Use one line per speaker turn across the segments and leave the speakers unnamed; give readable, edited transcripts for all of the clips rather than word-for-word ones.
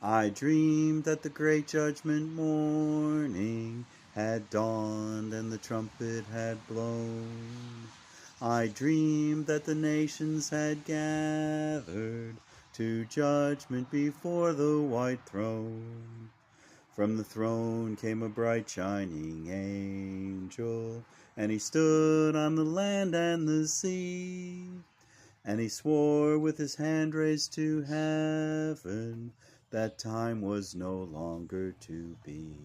I dreamed that the great judgment morning had dawned and the trumpet had blown. I dreamed that the nations had gathered to judgment before the white throne. From the throne came a bright shining angel, and he stood on the land and the sea. And he swore with his hand raised to heaven that time was no longer to be.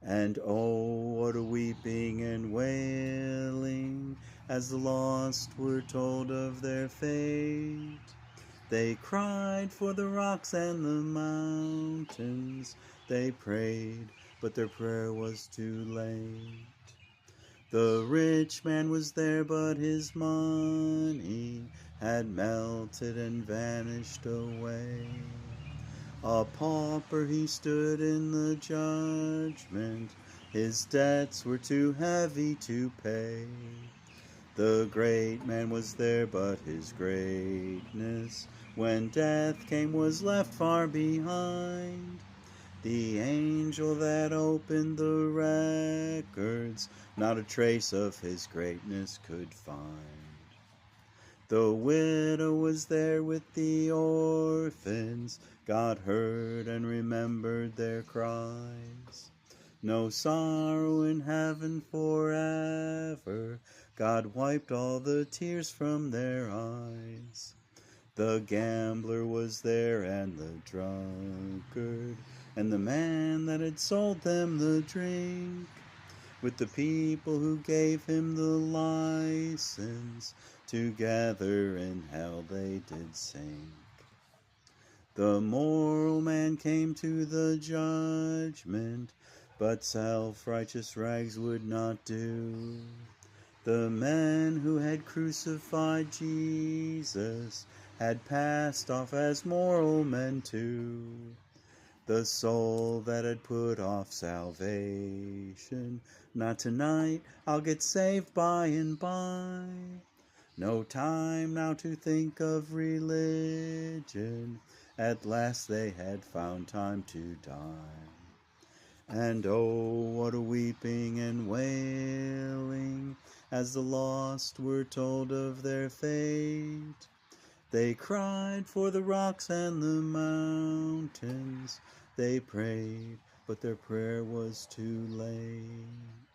And oh, what a weeping and wailing as the lost were told of their fate. They cried for the rocks and the mountains. They prayed, but their prayer was too late. The rich man was there, but his money had melted and vanished away. A pauper he stood in the judgment. His debts were too heavy to pay. The great man was there, but his greatness, when death came, was left far behind. The angel that opened the records, not a trace of his greatness could find. The widow was there with the orphans. God heard and remembered their cries. No sorrow in heaven forever. God wiped all the tears from their eyes. The gambler was there and the drunkard, and the man that had sold them the drink, with the people who gave him the license. Together in hell they did sink. The moral man came to the judgment, but self-righteous rags would not do. The men who had crucified Jesus had passed off as moral men too. The soul that had put off salvation, not tonight, I'll get saved by and by. No time now to think of religion, at last they had found time to die. And oh, what a weeping and wailing as the lost were told of their fate. They cried for the rocks and the mountains. They prayed, but their prayer was too late.